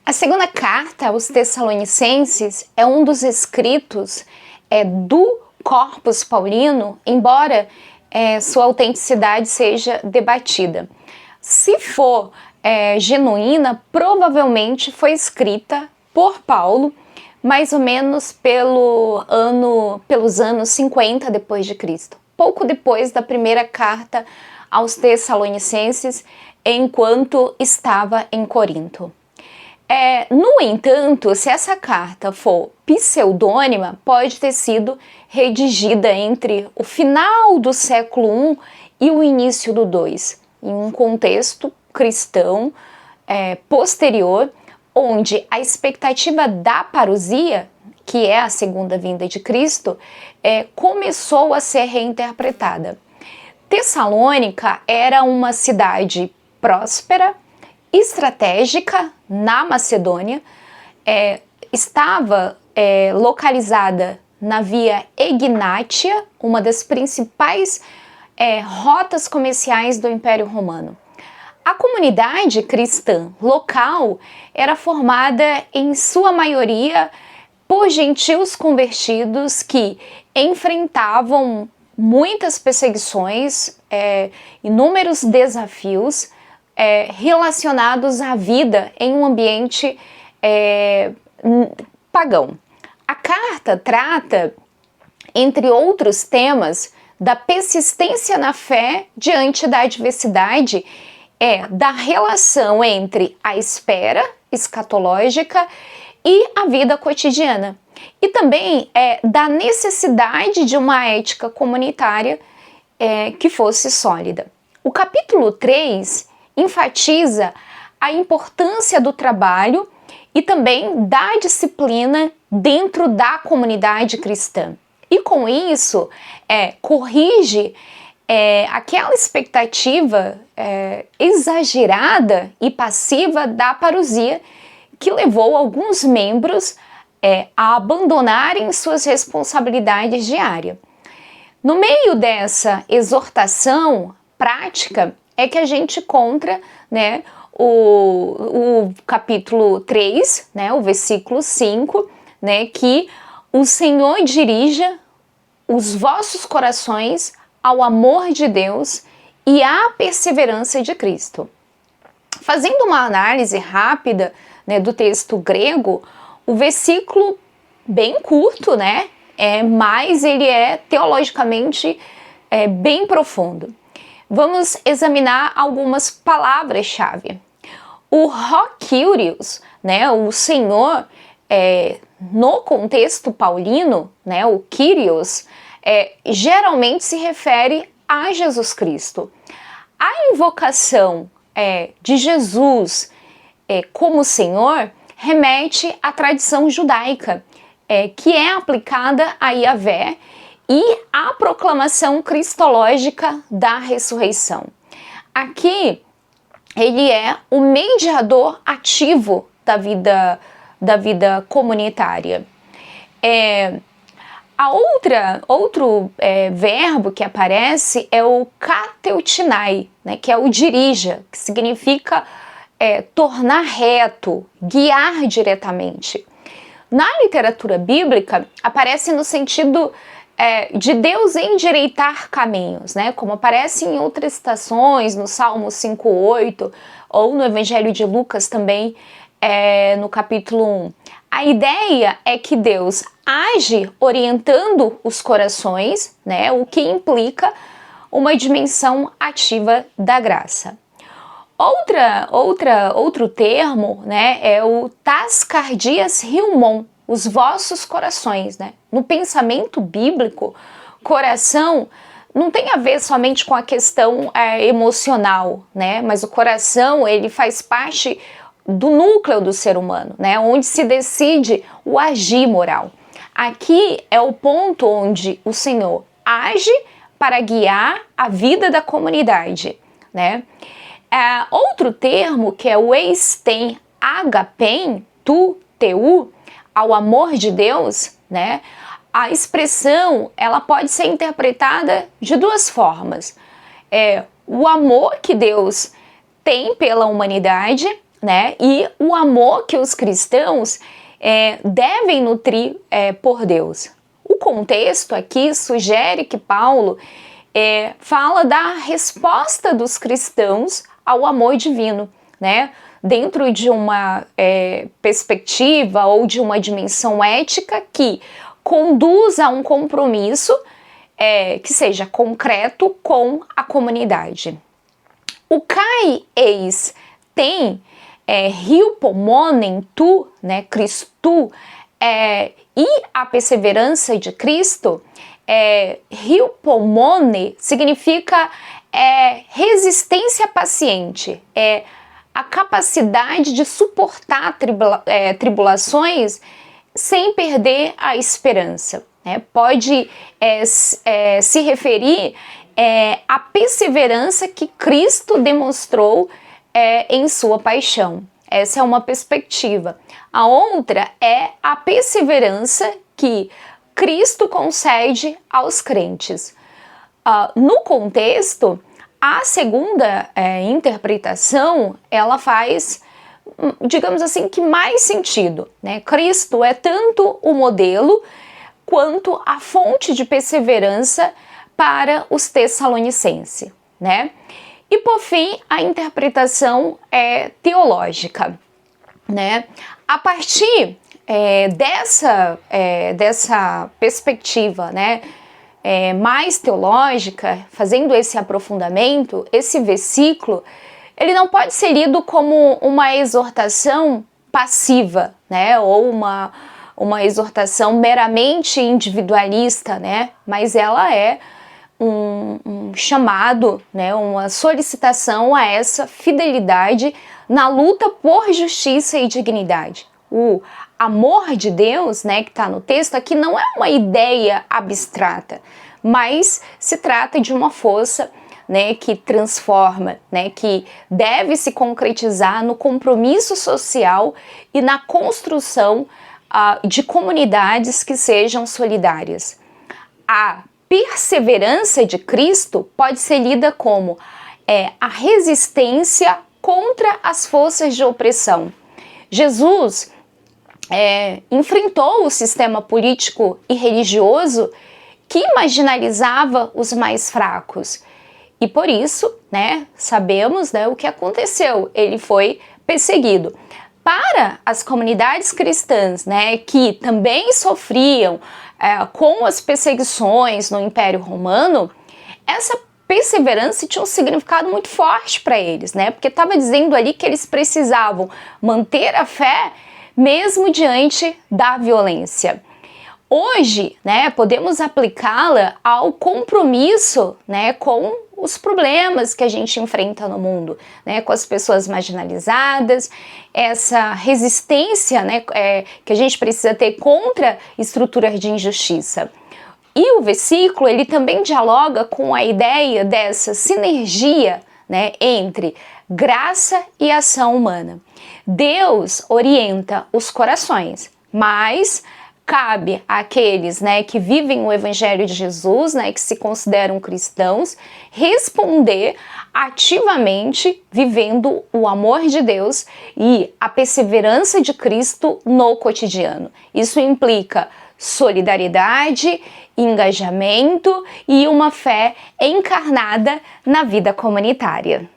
A segunda carta aos Tessalonicenses é um dos escritos do Corpus Paulino, embora sua autenticidade seja debatida. Se for genuína, provavelmente foi escrita por Paulo, mais ou menos pelos anos 50 depois de Cristo, pouco depois da primeira carta aos Tessalonicenses, enquanto estava em Corinto. No entanto, se essa carta for pseudônima, pode ter sido redigida entre o final do século I e o início do II, em um contexto cristão posterior, onde a expectativa da parousia, que é a segunda vinda de Cristo, começou a ser reinterpretada. Tessalônica era uma cidade próspera, estratégica na Macedônia, estava localizada na via Egnátia, uma das principais rotas comerciais do Império Romano. A comunidade cristã local era formada em sua maioria por gentios convertidos que enfrentavam muitas perseguições, inúmeros desafios relacionados à vida em um ambiente pagão. A carta trata, entre outros temas, da persistência na fé diante da adversidade, da relação entre a espera escatológica e a vida cotidiana. E também da necessidade de uma ética comunitária que fosse sólida. O capítulo 3 enfatiza a importância do trabalho e também da disciplina dentro da comunidade cristã. E com isso, corrige aquela expectativa exagerada e passiva da parousia que levou alguns membros a abandonarem suas responsabilidades diárias. No meio dessa exortação prática é que a gente encontra o capítulo 3, o versículo 5, que o Senhor dirija os vossos corações ao amor de Deus e à perseverança de Cristo. Fazendo uma análise rápida do texto grego, o versículo bem curto, mas ele é teologicamente bem profundo. Vamos examinar algumas palavras-chave. O Ho Kyrios, o Senhor, no contexto paulino, o Kyrios, geralmente se refere a Jesus Cristo. A invocação de Jesus como Senhor remete à tradição judaica, que é aplicada a Yahvé, e a proclamação cristológica da ressurreição. Aqui, ele é o mediador ativo da vida comunitária. Outro verbo que aparece é o kateutinai, que é o dirija, que significa tornar reto, guiar diretamente. Na literatura bíblica, aparece no sentido de Deus endireitar caminhos, como aparece em outras citações, no Salmo 5:8, ou no Evangelho de Lucas também, no capítulo 1. A ideia é que Deus age orientando os corações, o que implica uma dimensão ativa da graça. Outro termo é o tas cardias hilmon, os vossos corações. No pensamento bíblico, coração não tem a ver somente com a questão emocional, mas o coração ele faz parte do núcleo do ser humano, onde se decide o agir moral. Aqui é o ponto onde o Senhor age para guiar a vida da comunidade. Outro termo, que é o eisten agapen tu teu, ao amor de Deus, a expressão ela pode ser interpretada de duas formas. O amor que Deus tem pela humanidade, né, e o amor que os cristãos devem nutrir por Deus. O contexto aqui sugere que Paulo fala da resposta dos cristãos ao amor divino, né, dentro de uma perspectiva ou de uma dimensão ética que conduz a um compromisso que seja concreto com a comunidade. O kai eis tem hypomonen tu, né, Christu, e a perseverança de Cristo, hypomone significa resistência paciente, a capacidade de suportar tribulações sem perder a esperança. Pode se referir à perseverança que Cristo demonstrou em sua paixão. Essa é uma perspectiva. A outra é a perseverança que Cristo concede aos crentes. No contexto, a segunda interpretação, ela faz, digamos assim, que mais sentido, né? Cristo é tanto o modelo quanto a fonte de perseverança para os tessalonicenses, né? E por fim, a interpretação teológica, né? A partir dessa perspectiva, né, mais teológica, fazendo esse aprofundamento, esse versículo, ele não pode ser lido como uma exortação passiva, né, ou uma exortação meramente individualista, né, mas ela é um chamado, né, uma solicitação a essa fidelidade na luta por justiça e dignidade. O amor de Deus, né, que está no texto aqui, não é uma ideia abstrata, mas se trata de uma força, né, que transforma, né, que deve se concretizar no compromisso social e na construção de comunidades que sejam solidárias. A perseverança de Cristo pode ser lida como a resistência contra as forças de opressão. Jesus enfrentou o sistema político e religioso que marginalizava os mais fracos. E por isso, né, sabemos, né, o que aconteceu. Ele foi perseguido. Para as comunidades cristãs, né, que também sofriam com as perseguições no Império Romano, essa perseverança tinha um significado muito forte para eles, né, porque estava dizendo ali que eles precisavam manter a fé mesmo diante da violência. Hoje, né, podemos aplicá-la ao compromisso, né, com os problemas que a gente enfrenta no mundo, né, com as pessoas marginalizadas, essa resistência, né, que a gente precisa ter contra estruturas de injustiça. E o versículo, ele também dialoga com a ideia dessa sinergia, né, entre graça e ação humana. Deus orienta os corações, mas cabe àqueles, né, que vivem o Evangelho de Jesus, né, que se consideram cristãos, responder ativamente vivendo o amor de Deus e a perseverança de Cristo no cotidiano. Isso implica solidariedade, engajamento e uma fé encarnada na vida comunitária.